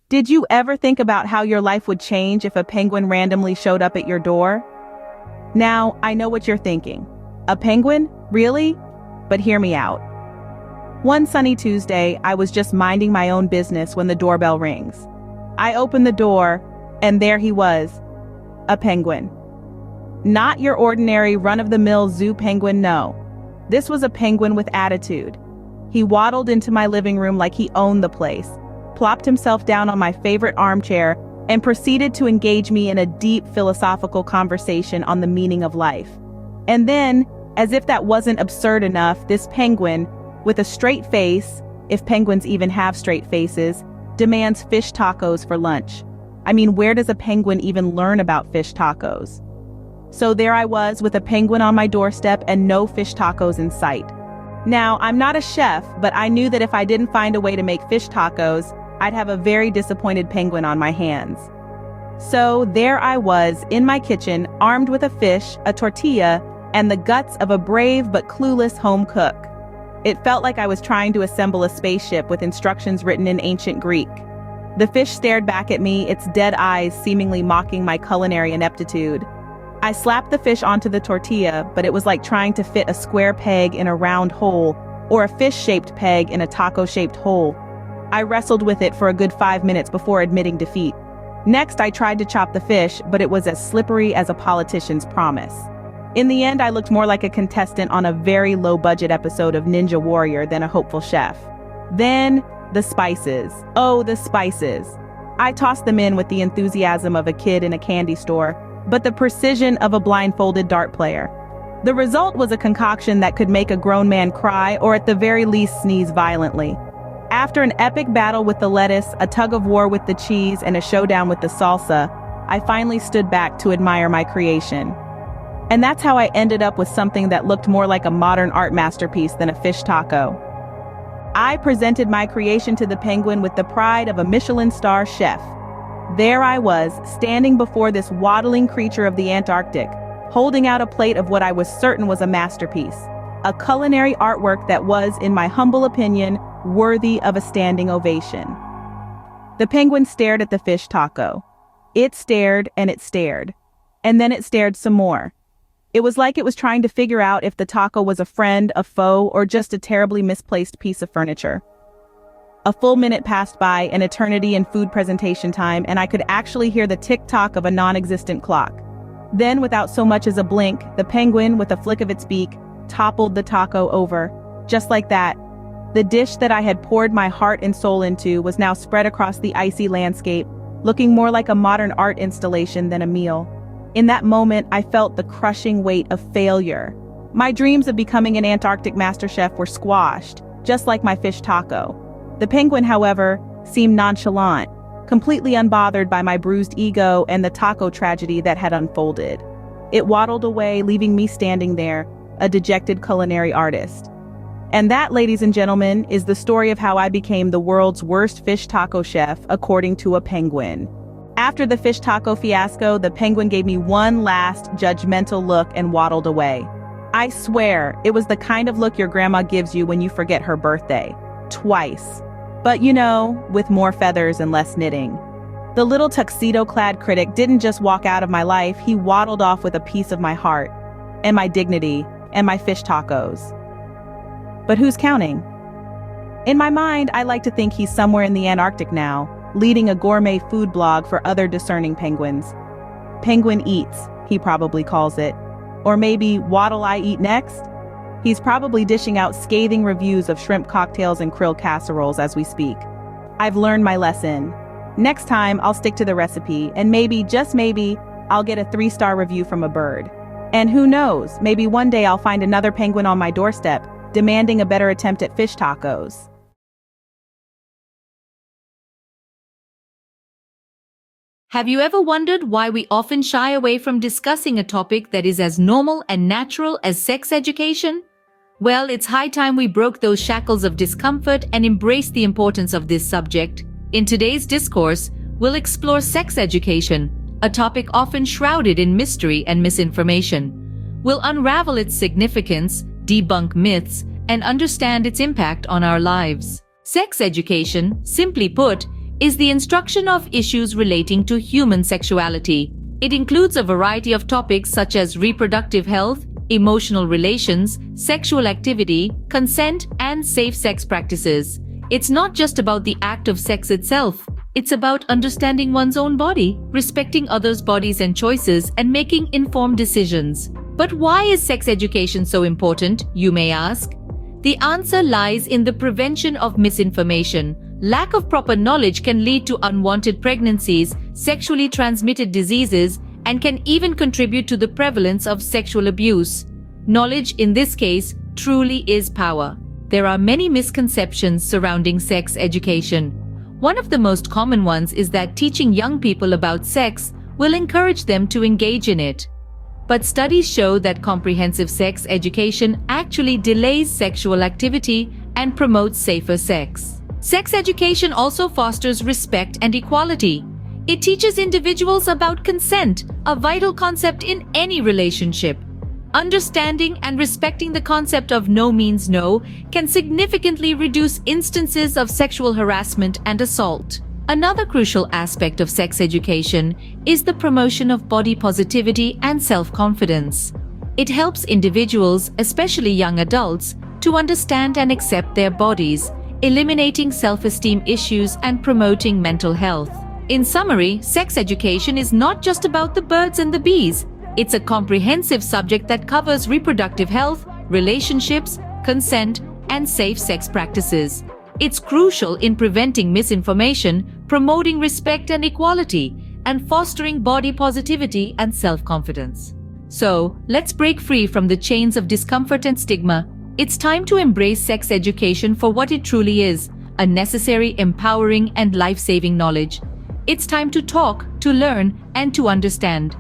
Did you ever think about how your life would change if a penguin randomly showed up at your door? Now, I know what you're thinking. A penguin? Really? But hear me out. One sunny Tuesday, I was just minding my own business when the doorbell rings. I opened the door, and there he was, a penguin. Not your ordinary run-of-the-mill zoo penguin, no. This was a penguin with attitude. He waddled into my living room like he owned the place, plopped himself down on my favorite armchair, and proceeded to engage me in a deep philosophical conversation on the meaning of life. And then, as if that wasn't absurd enough, this penguin, with a straight face, if penguins even have straight faces, demands fish tacos for lunch. I mean, where does a penguin even learn about fish tacos? So there I was with a penguin on my doorstep and no fish tacos in sight. Now, I'm not a chef, but I knew that if I didn't find a way to make fish tacos, I'd have a very disappointed penguin on my hands. So there I was in my kitchen, armed with a fish, a tortilla, and the guts of a brave but clueless home cook. It felt like I was trying to assemble a spaceship with instructions written in ancient Greek. The fish stared back at me, its dead eyes seemingly mocking my culinary ineptitude. I slapped the fish onto the tortilla, but it was like trying to fit a square peg in a round hole, or a fish-shaped peg in a taco-shaped hole. I wrestled with it for a good 5 minutes before admitting defeat. Next, I tried to chop the fish, but it was as slippery as a politician's promise. In the end, I looked more like a contestant on a very low-budget episode of Ninja Warrior than a hopeful chef. Then, the spices. Oh, the spices. I tossed them in with the enthusiasm of a kid in a candy store, but the precision of a blindfolded dart player. The result was a concoction that could make a grown man cry or at the very least sneeze violently. After an epic battle with the lettuce, a tug of war with the cheese, and a showdown with the salsa, I finally stood back to admire my creation. And that's how I ended up with something that looked more like a modern art masterpiece than a fish taco. I presented my creation to the penguin with the pride of a Michelin star chef. There I was, standing before this waddling creature of the Antarctic, holding out a plate of what I was certain was a masterpiece, a culinary artwork that was, in my humble opinion, worthy of a standing ovation. The penguin stared at the fish taco. It stared and it stared. And then it stared some more. It was like it was trying to figure out if the taco was a friend, a foe, or just a terribly misplaced piece of furniture. A full minute passed by, an eternity in food presentation time, and I could actually hear the tick-tock of a non-existent clock. Then, without so much as a blink, the penguin, with a flick of its beak, toppled the taco over. Just like that. The dish that I had poured my heart and soul into was now spread across the icy landscape, looking more like a modern art installation than a meal. In that moment, I felt the crushing weight of failure. My dreams of becoming an Antarctic master chef were squashed, just like my fish taco. The penguin, however, seemed nonchalant, completely unbothered by my bruised ego and the taco tragedy that had unfolded. It waddled away, leaving me standing there, a dejected culinary artist. And that, ladies and gentlemen, is the story of how I became the world's worst fish taco chef, according to a penguin. After the fish taco fiasco, the penguin gave me one last judgmental look and waddled away. I swear, it was the kind of look your grandma gives you when you forget her birthday. Twice. But you know, with more feathers and less knitting. The little tuxedo-clad critic didn't just walk out of my life, he waddled off with a piece of my heart, and my dignity, and my fish tacos. But who's counting? In my mind, I like to think he's somewhere in the Antarctic now, leading a gourmet food blog for other discerning penguins. Penguin Eats, he probably calls it. Or maybe What'll I Eat Next? He's probably dishing out scathing reviews of shrimp cocktails and krill casseroles as we speak. I've learned my lesson. Next time, I'll stick to the recipe, and maybe, just maybe, I'll get a 3-star review from a bird. And who knows, maybe one day I'll find another penguin on my doorstep, demanding a better attempt at fish tacos. Have you ever wondered why we often shy away from discussing a topic that is as normal and natural as sex education? Well, it's high time we broke those shackles of discomfort and embraced the importance of this subject. In today's discourse, we'll explore sex education, a topic often shrouded in mystery and misinformation. We'll unravel its significance, debunk myths, and understand its impact on our lives. Sex education, simply put, is the instruction of issues relating to human sexuality. It includes a variety of topics such as reproductive health, emotional relations, sexual activity, consent, and safe sex practices. It's not just about the act of sex itself. It's about understanding one's own body, respecting others' bodies and choices, and making informed decisions. But why is sex education so important, you may ask? The answer lies in the prevention of misinformation. Lack of proper knowledge can lead to unwanted pregnancies, sexually transmitted diseases, and can even contribute to the prevalence of sexual abuse. Knowledge, in this case, truly is power. There are many misconceptions surrounding sex education. One of the most common ones is that teaching young people about sex will encourage them to engage in it. But studies show that comprehensive sex education actually delays sexual activity and promotes safer sex. Sex education also fosters respect and equality. It teaches individuals about consent, a vital concept in any relationship. Understanding and respecting the concept of no means no can significantly reduce instances of sexual harassment and assault. Another crucial aspect of sex education is the promotion of body positivity and self-confidence. It helps individuals, especially young adults, to understand and accept their bodies, eliminating self-esteem issues and promoting mental health. In summary, sex education is not just about the birds and the bees. It's a comprehensive subject that covers reproductive health, relationships, consent, and safe sex practices. It's crucial in preventing misinformation, promoting respect and equality, and fostering body positivity and self-confidence. So, let's break free from the chains of discomfort and stigma. It's time to embrace sex education for what it truly is, a necessary, empowering, and life-saving knowledge. It's time to talk, to learn, and to understand.